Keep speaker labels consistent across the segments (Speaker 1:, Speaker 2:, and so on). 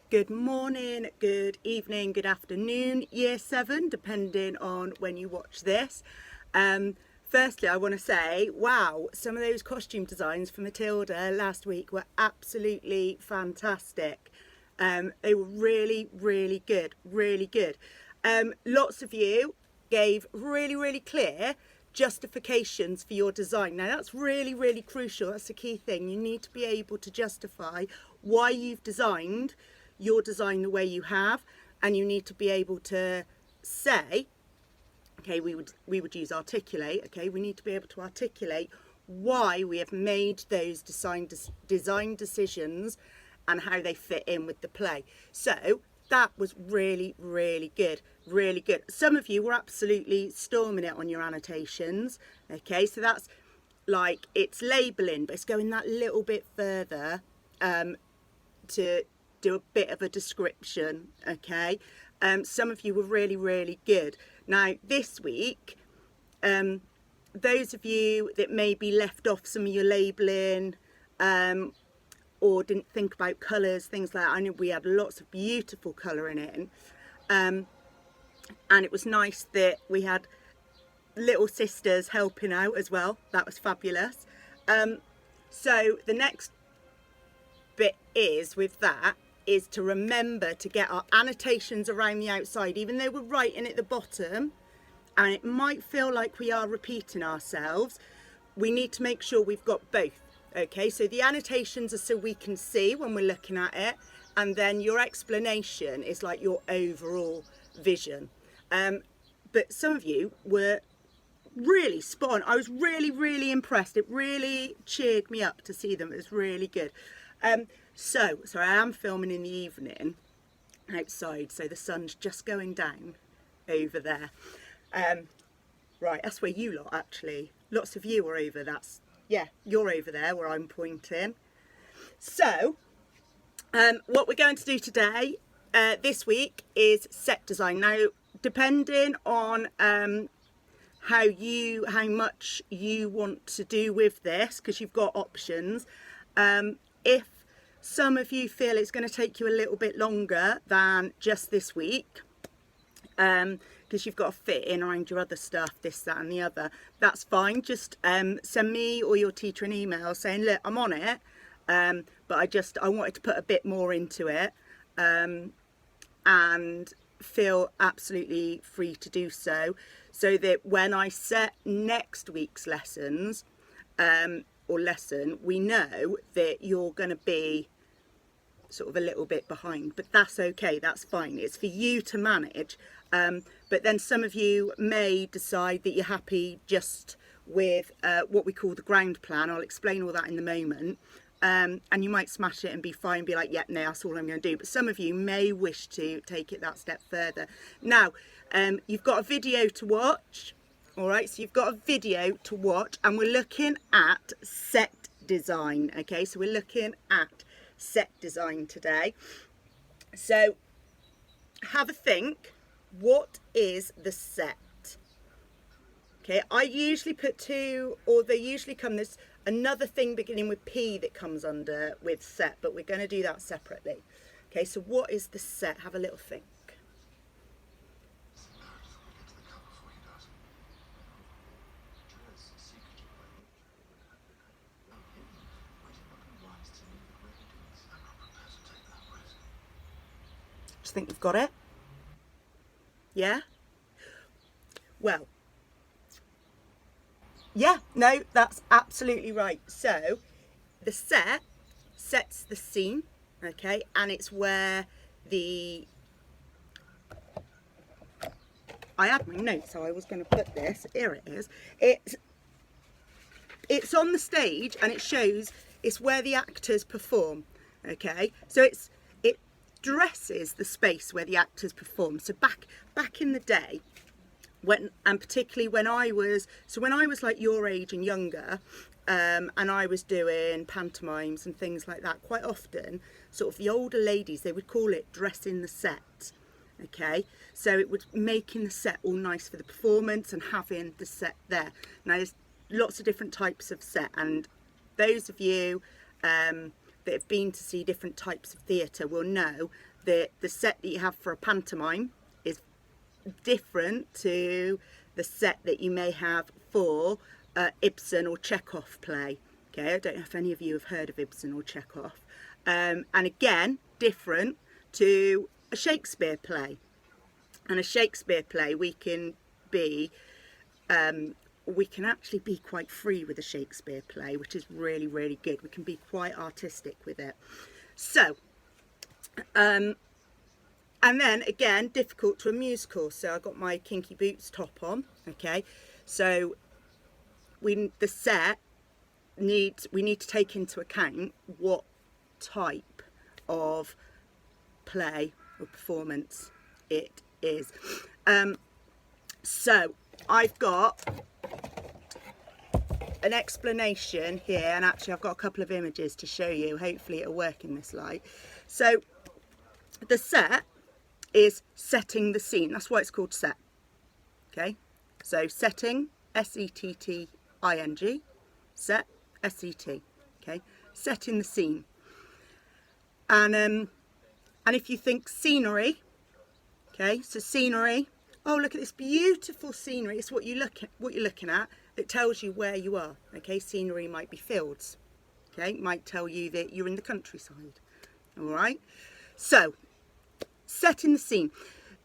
Speaker 1: Good morning, good evening, good afternoon, year 7, depending on when you watch this. Firstly, I want to say, wow, some of those costume designs for Matilda last week were absolutely fantastic. They were really, really good, really good. Lots of you gave really clear justifications for your design. Now that's really, really crucial. That's the key thing. You need to be able to justify why you've designed your design the way you have, and you need to be able to say, okay, we would use articulate, okay, we need to be able to articulate why we have made those design decisions and how they fit in with the play. So that was really, really good, really good. Some of you were absolutely storming it on your annotations, okay, so that's like, it's labelling, but it's going that little bit further to do a bit of a description, okay. Some of you were really good. Now this week, those of you that maybe left off some of your labelling or didn't think about colours, things like that, I know we had lots of beautiful colouring in, and it was nice that we had little sisters helping out as well. That was fabulous. So the next bit with that is to remember to get our annotations around the outside, even though we're writing at the bottom and it might feel like we are repeating ourselves. We need to make sure we've got both, okay. So the annotations are so we can see when we're looking at it, and then your explanation is like your overall vision. But some of you were really spot on. I was really impressed. It really cheered me up to see them. It was really good. So I am filming in the evening outside, so the sun's just going down over there. Right, that's where you lot actually, lots of you are over, you're over there where I'm pointing. So what we're going to do today, this week, is set design. Now, depending on how much you want to do with this, because you've got options, if some of you feel it's going to take you a little bit longer than just this week, because you've got to fit in around your other stuff, this, that and the other, that's fine. Just send me or your teacher an email saying, look, I'm on it, but I wanted to put a bit more into it, and feel absolutely free to do so that when I set next week's lessons or lesson, we know that you're going to be sort of a little bit behind, but that's okay, that's fine. It's for you to manage. But then some of you may decide that you're happy just with what we call the ground plan. I'll explain all that in a moment. And you might smash it and be fine, be like, yep, no, that's all I'm going to do. But some of you may wish to take it that step further. Now, you've got a video to watch. All right, so you've got a video to watch, and we're looking at set design. Okay, so we're looking at set design today. So have a think. What is the set? Okay, I usually put 2, or they usually come, there's another thing beginning with P that comes under with set, but we're going to do that separately. Okay, so what is the set? Have a little think. Do you think you've got it? Yeah? Well, yeah, no, that's absolutely right. So the set sets the scene, okay, and it's where I had my notes, so I was going to put this, here it is. It's on the stage, and it shows, it's where the actors perform, okay, so it dresses the space where the actors perform. So back in the day, and particularly when I was like your age and younger, and I was doing pantomimes and things like that, quite often sort of the older ladies, they would call it dressing the set. Okay, so it was making the set all nice for the performance and having the set there. Now there's lots of different types of set, and those of you that have been to see different types of theatre will know the set that you have for a pantomime is different to the set that you may have for Ibsen or Chekhov play. Okay, I don't know if any of you have heard of Ibsen or Chekhov. And again, different to a Shakespeare play. And a Shakespeare play, we can actually be quite free with a Shakespeare play, which is really, really good. We can be quite artistic with it. So, and then again, difficult to a musical. So I got my kinky boots top on. Okay, so we need to take into account what type of play or performance it is. So I've got an explanation here, and actually I've got a couple of images to show you. Hopefully it'll work in this light. So the set is setting the scene. That's why it's called set. Okay, so setting, S-E-T-T-I-N-G, set, S-E-T. Okay, setting the scene. And if you think scenery, okay, so scenery. Oh, look at this beautiful scenery. It's what you're looking at. It tells you where you are. Okay, scenery might be fields. Okay, it might tell you that you're in the countryside. All right. So, setting the scene.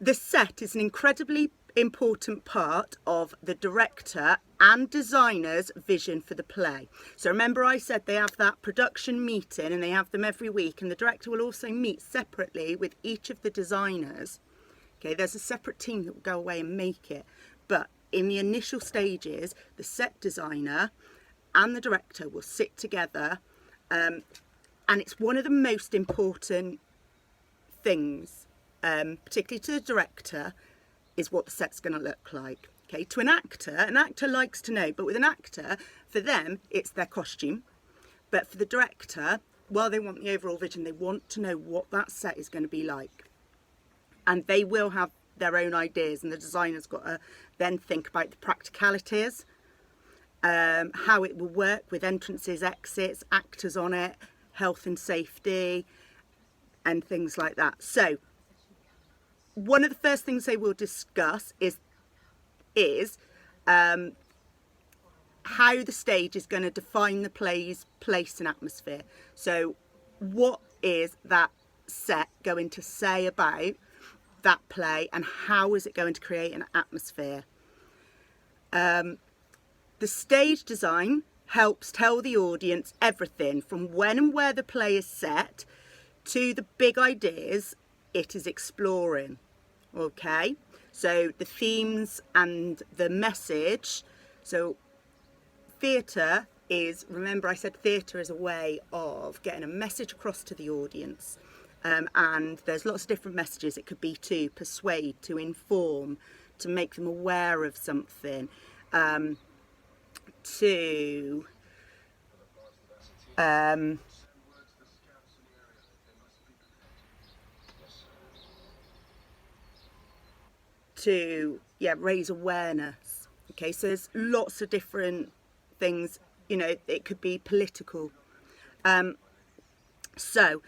Speaker 1: The set is an incredibly important part of the director and designer's vision for the play. So remember I said they have that production meeting and they have them every week, and the director will also meet separately with each of the designers. Okay, there's a separate team that will go away and make it, but in the initial stages, the set designer and the director will sit together, and it's one of the most important things, particularly to the director, is what the set's going to look like. Okay, to an actor likes to know, but with an actor, for them, it's their costume. But for the director, while they want the overall vision, they want to know what that set is going to be like. And they will have their own ideas, and the designer's got to then think about the practicalities, how it will work with entrances, exits, actors on it, health and safety, and things like that. So, one of the first things they will discuss is how the stage is going to define the play's place and atmosphere. So what is that set going to say about that play, and how is it going to create an atmosphere? The stage design helps tell the audience everything from when and where the play is set to the big ideas it is exploring. Okay, so the themes and the message. So theatre is, remember I said theatre is a way of getting a message across to the audience, and there's lots of different messages. It could be to persuade, to inform, to make them aware of something, to raise awareness. Okay, so there's lots of different things, you know, it could be political. So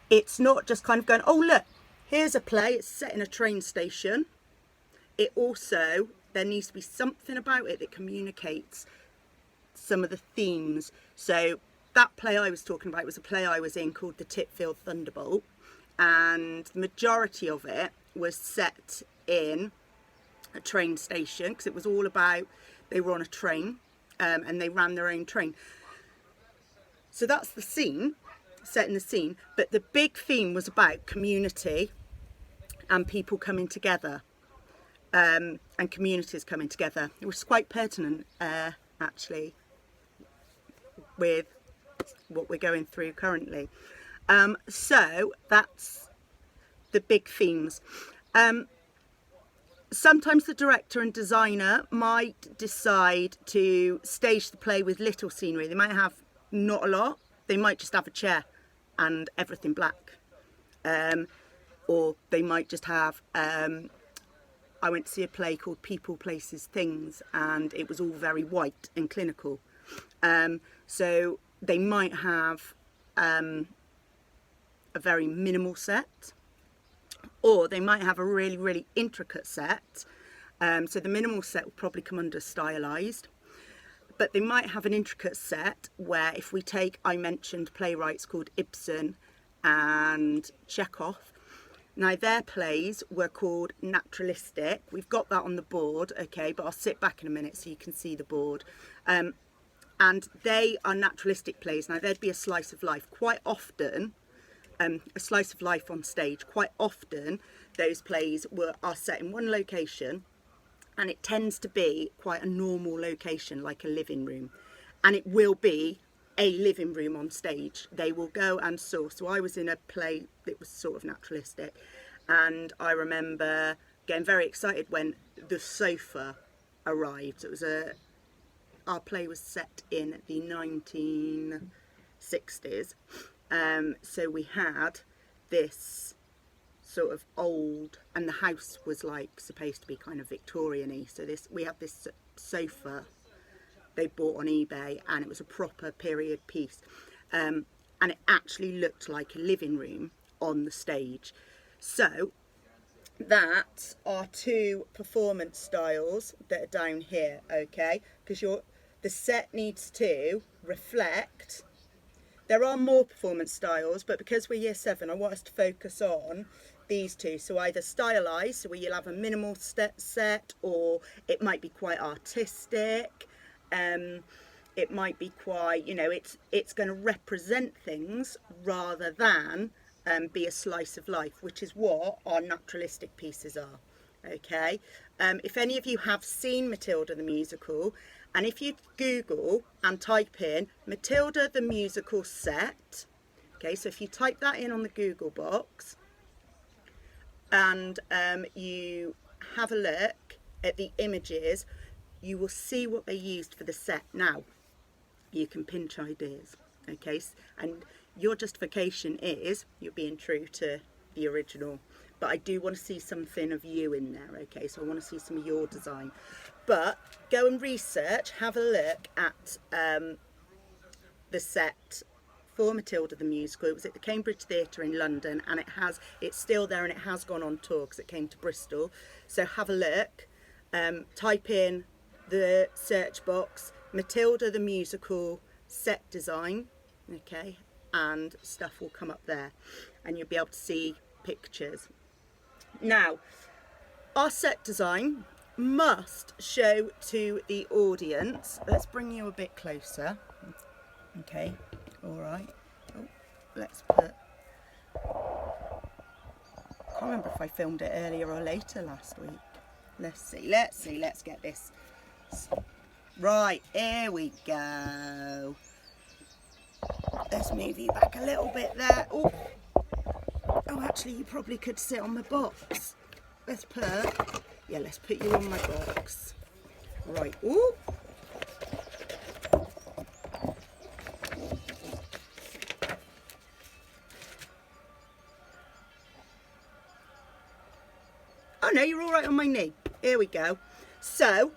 Speaker 1: it's not just kind of going, oh look, here's a play, it's set in a train station. It also, there needs to be something about it that communicates some of the themes. So that play I was talking about was a play I was in called The Titfield Thunderbolt, and the majority of it was set in a train station, because it was all about, they were on a train, and they ran their own train. So that's the scene, set in the scene, but the big theme was about community and people coming together, and communities coming together. It was quite pertinent, actually, with what we're going through currently. So that's the big themes. Sometimes the director and designer might decide to stage the play with little scenery. They might have not a lot. They might just have a chair and everything black. Or they might just have, I went to see a play called People, Places, Things, and it was all very white and clinical. So they might have a very minimal set, or they might have a really, really intricate set. So the minimal set will probably come under stylized, but they might have an intricate set where, if we take, I mentioned playwrights called Ibsen and Chekhov. Now their plays were called naturalistic. We've got that on the board, okay, but I'll sit back in a minute so you can see the board. And they are naturalistic plays. Now there'd be a slice of life. Quite often, a slice of life on stage, quite often those plays are set in one location, and it tends to be quite a normal location, like a living room. And it will be a living room on stage. They will go and source. So I was in a play that was sort of naturalistic, and I remember getting very excited when the sofa arrived. It was our play was set in the 1960s. So we had this sort of old, and the house was like supposed to be kind of Victorian-y. So we had this sofa they bought on eBay, and it was a proper period piece, and it actually looked like a living room on the stage. So that are two performance styles that are down here, okay, because the set needs to reflect. There are more performance styles, but because we're year 7, I want us to focus on these two. So either stylized, so where you'll have a minimal set, or it might be quite artistic. It might be quite, it's going to represent things rather than be a slice of life, which is what our naturalistic pieces are. Okay, if any of you have seen Matilda the musical, and if you Google and type in Matilda the musical set, okay, so if you type that in on the Google box and you have a look at the images, you will see what they used for the set. Now, you can pinch ideas, okay, and your justification is you're being true to the original, but I do want to see something of you in there, okay, so I want to see some of your design. But go and research, have a look at the set for Matilda the musical. It was at the Cambridge Theatre in London, and it's still there, and it has gone on tour because it came to Bristol. So have a look, type in the search box Matilda the musical set design, okay, and stuff will come up there, and you'll be able to see pictures. Now, our set design must show to the audience. Let's bring you a bit closer, okay, all right. Oh, let's put, I can't remember if I filmed it earlier or later last week. Let's see, let's get this. Right, here we go. Let's move you back a little bit there. Oh, actually, you probably could sit on my box. Let's put you on my box. Right, ooh. Oh no, you're all right on my knee. Here we go. So,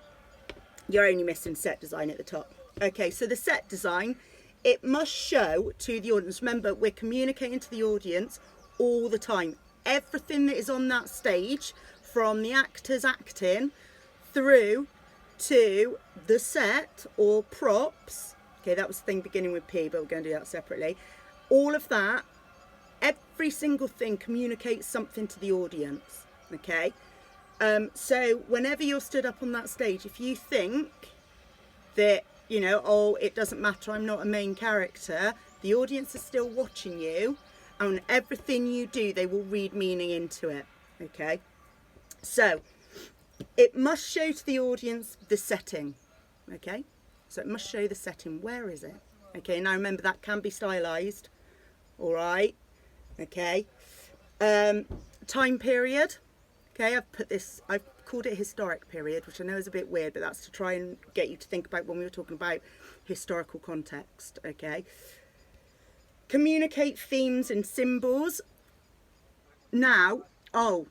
Speaker 1: you're only missing set design at the top. Okay, so the set design, it must show to the audience. Remember, we're communicating to the audience all the time. Everything that is on that stage, from the actors acting through to the set or props. Okay, that was the thing beginning with P, but we're going to do that separately. All of that, every single thing communicates something to the audience. Okay, so whenever you're stood up on that stage, if you think that, oh, it doesn't matter, I'm not a main character, the audience is still watching you, and everything you do, they will read meaning into it. Okay, so it must show to the audience the setting. Okay, so it must show the setting. Where is it? Okay, now remember, that can be stylized. All right, okay. Time period. Okay, I've called it historic period, which I know is a bit weird, but that's to try and get you to think about when we were talking about historical context, okay? Communicate themes and symbols. Now, I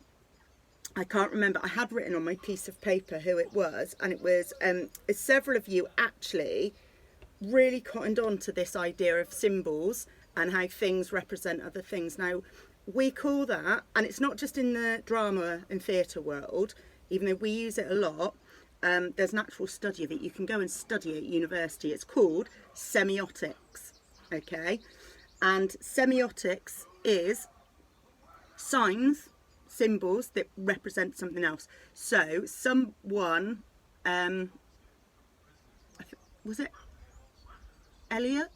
Speaker 1: can't remember, I had written on my piece of paper who it was, and it was, several of you actually really cottoned on to this idea of symbols and how things represent other things. Now, we call that, and it's not just in the drama and theatre world, even though we use it a lot, there's an actual study of it. You can go and study it at university. It's called semiotics, okay? And semiotics is signs, symbols that represent something else. So someone, was it Elliot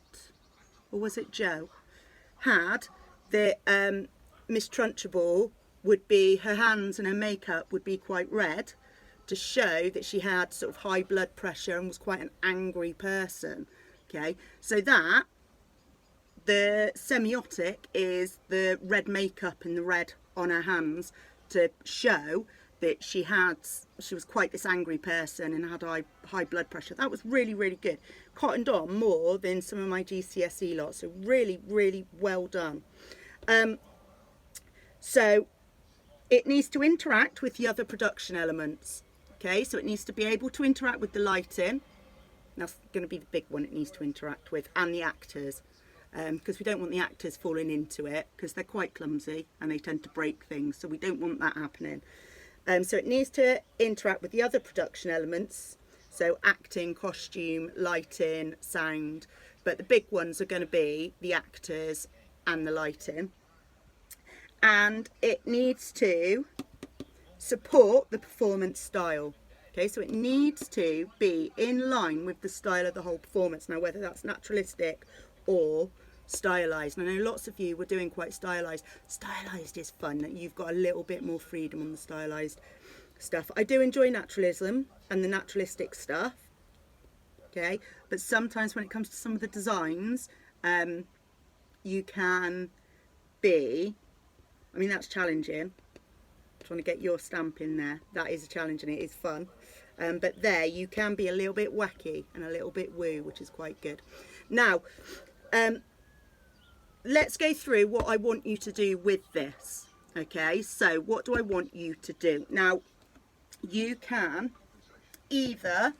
Speaker 1: or was it Joe, had that Miss Trunchbull would be, her hands and her makeup would be quite red to show that she had sort of high blood pressure and was quite an angry person. Okay, so that the semiotic is the red makeup and the red on her hands to show that she was quite this angry person and had high blood pressure. That was really, really good. Cottoned on more than some of my GCSE lots, so really, really well done. So it needs to interact with the other production elements. Okay, so it needs to be able to interact with the lighting. That's going to be the big one it needs to interact with, and the actors. Because we don't want the actors falling into it, because they're quite clumsy and they tend to break things, so we don't want that happening. So it needs to interact with the other production elements, so acting, costume, lighting, sound, but the big ones are going to be the actors and the lighting. And it needs to support the performance style. Okay, so it needs to be in line with the style of the whole performance. Now, whether that's naturalistic or stylized. I know lots of you were doing quite stylized. Stylized is fun. You've got a little bit more freedom on the stylized stuff. I do enjoy naturalism and the naturalistic stuff. Okay, but sometimes when it comes to some of the designs, you can be, I mean, that's challenging. Trying to get your stamp in there. That is a challenge and it is fun. But there you can be a little bit wacky and a little bit woo, which is quite good. Now, let's go through what I want you to do with this. Okay, so what do I want you to do? Now, you can either,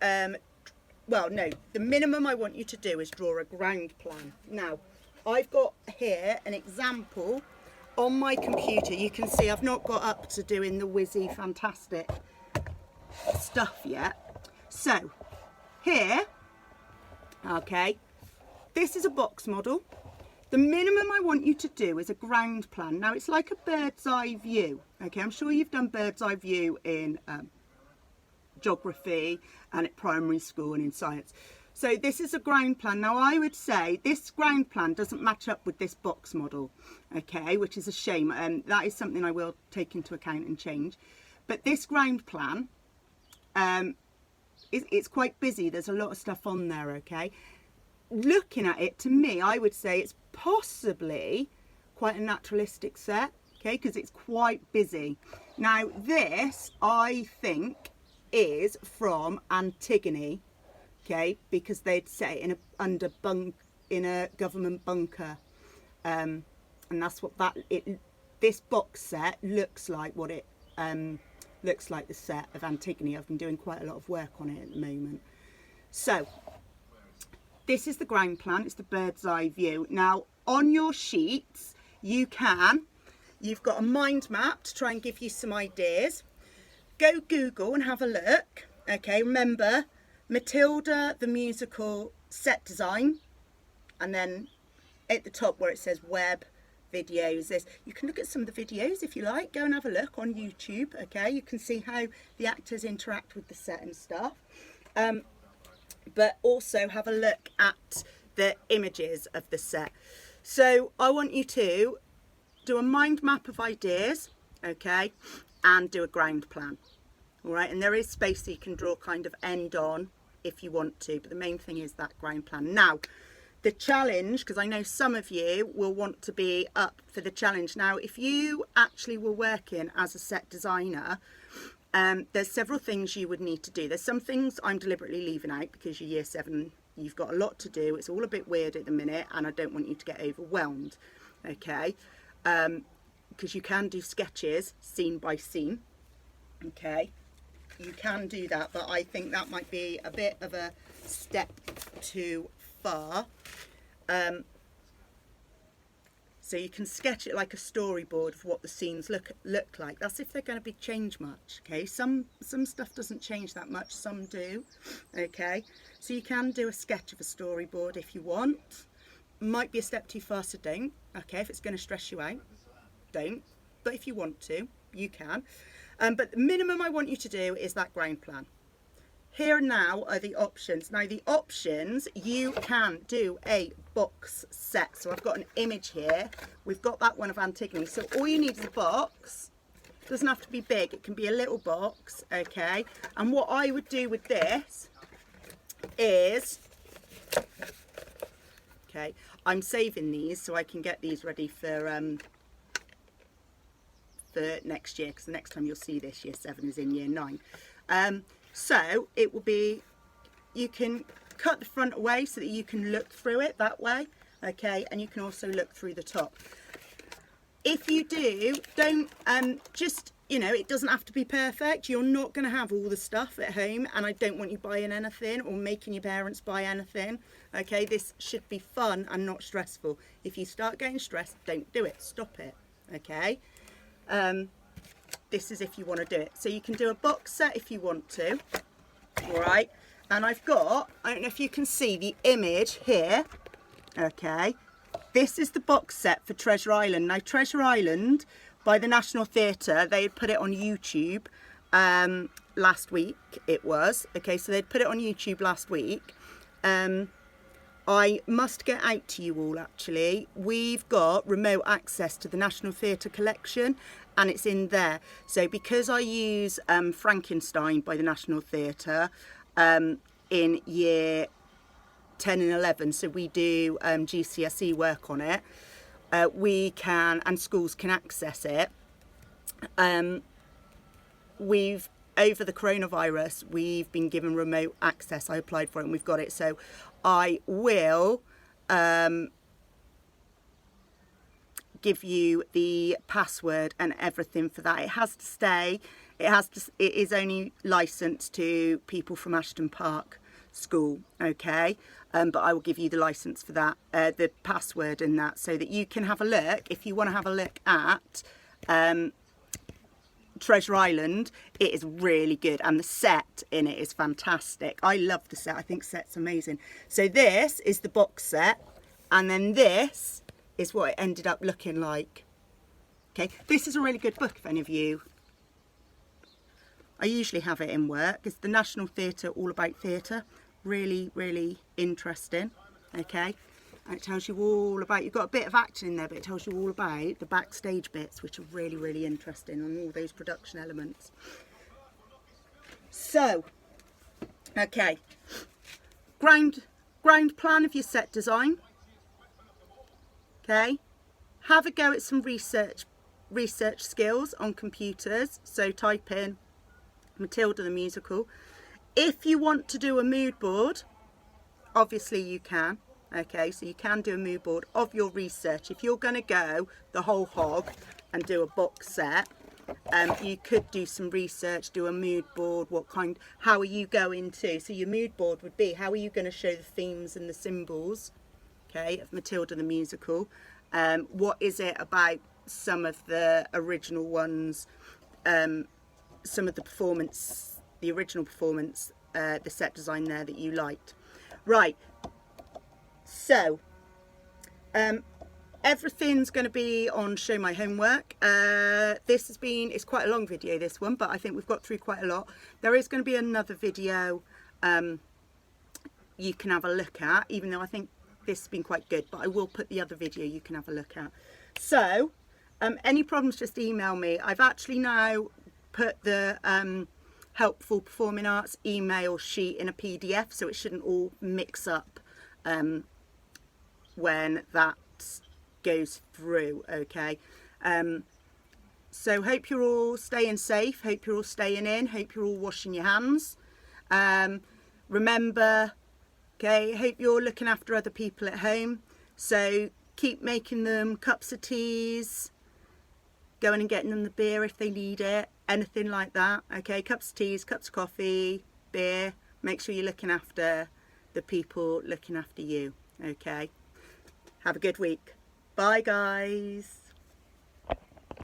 Speaker 1: well, no, the minimum I want you to do is draw a ground plan. Now, I've got here an example on my computer. You can see I've not got up to doing the whizzy fantastic stuff yet. So, here, okay, this is a box model. The minimum I want you to do is a ground plan. Now, it's like a bird's eye view. Okay, I'm sure you've done bird's eye view in geography and at primary school and in science. So this is a ground plan. Now, I would say this ground plan doesn't match up with this box model, okay, which is a shame. That is something I will take into account and change. But this ground plan, it's quite busy. There's a lot of stuff on there, okay. Looking at it, to me, I would say it's possibly quite a naturalistic set, okay, because it's quite busy. Now, this, I think, is from Antigone, okay, because they'd set it in a government bunker, and that's what this box set looks like. What it looks like, the set of Antigone. I've been doing quite a lot of work on it at the moment. So this is the ground plan. It's the bird's eye view. Now, on your sheets, you've got a mind map to try and give you some ideas. Go Google and have a look. Okay, remember Matilda the musical set design, and then at the top where it says web videos, you can look at some of the videos if you like. Go and have a look on YouTube. Okay, you can see how the actors interact with the set and stuff, but also have a look at the images of the set. So I want you to do a mind map of ideas, okay, and do a ground plan. All right, and there is space that you can draw kind of end on if you want to, but the main thing is that ground plan. Now, the challenge, because I know some of you will want to be up for the challenge. Now, if you actually were working as a set designer, there's several things you would need to do. There's some things I'm deliberately leaving out because you're year 7, you've got a lot to do. It's all a bit weird at the minute and I don't want you to get overwhelmed, okay? Because you can do sketches scene by scene, okay? You can do that, but I think that might be a bit of a step too far. So you can sketch it like a storyboard of what the scenes look like. That's if they're going to be changed much. Okay, some stuff doesn't change that much, some do. Okay, so you can do a sketch of a storyboard if you want. Might be a step too far, so don't. Okay, if it's going to stress you out, don't. But if you want to, you can. But the minimum I want you to do is that ground plan. Here and now are the options. Now the options, you can do a box set. So I've got an image here. We've got that one of Antigone. So all you need is a box. It doesn't have to be big. It can be a little box, okay? And what I would do with this is, okay, I'm saving these so I can get these ready for next year, because the next time you'll see this, year 7 is in year 9. So it will be, you can cut the front away so that you can look through it that way, okay, and you can also look through the top. If you do, don't just, you know, it doesn't have to be perfect. You're not going to have all the stuff at home, and I don't want you buying anything or making your parents buy anything, okay? This should be fun and not stressful. If you start getting stressed, don't do it, stop it, okay? This is if you want to do it. So you can do a box set if you want to, all right? And I've got, I don't know if you can see the image here, okay? This is the box set for Treasure Island. Now, Treasure Island, by the National Theatre, they had put it on YouTube last week, it was. Okay, so they'd put it on YouTube last week. I must get out to you all, actually. We've got remote access to the National Theatre collection, and it's in there. So because I use Frankenstein by the National Theatre in year 10 and 11, so we do GCSE work on it, we can, and schools can access it. We've, over the coronavirus, we've been given remote access. I applied for it and we've got it. So I will give you the password and everything for that. It has to stay. It is only licensed to people from Ashton Park School, okay? But I will give you the license for that, the password and that, so that you can have a look. If you want to have a look at Treasure Island, it is really good, and the set in it is fantastic. I love the set. I think set's amazing. So this is the box set, and then this is what it ended up looking like. Okay, this is a really good book if any of you, I usually have it in work. It's the National Theatre All About Theatre. Really, really interesting. Okay, and it tells you all about, you've got a bit of action in there, but it tells you all about the backstage bits, which are really, really interesting, and all those production elements. So, okay, ground plan of your set design. Okay, have a go at some research skills on computers. So type in Matilda the musical. If you want to do a mood board, obviously you can. Okay, so you can do a mood board of your research. If you're going to go the whole hog and do a box set, you could do some research, do a mood board. How are you going to? So your mood board would be, how are you going to show the themes and the symbols, okay, of Matilda the musical? What is it about some of the original ones, some of the performance, the original performance, the set design there that you liked? Right. So, everything's going to be on Show My Homework. It's quite a long video, this one, but I think we've got through quite a lot. There is going to be another video you can have a look at, even though I think this has been quite good, but I will put the other video you can have a look at. So, any problems, just email me. I've actually now put the helpful performing arts email sheet in a PDF, so it shouldn't all mix up when that goes through, okay? So hope you're all staying safe, hope you're all staying in, hope you're all washing your hands. Remember, okay, hope you're looking after other people at home, so keep making them cups of teas, going and getting them the beer if they need it, anything like that, okay? Cups of teas, cups of coffee, beer. Make sure you're looking after the people looking after you, okay? Have a good week. Bye guys.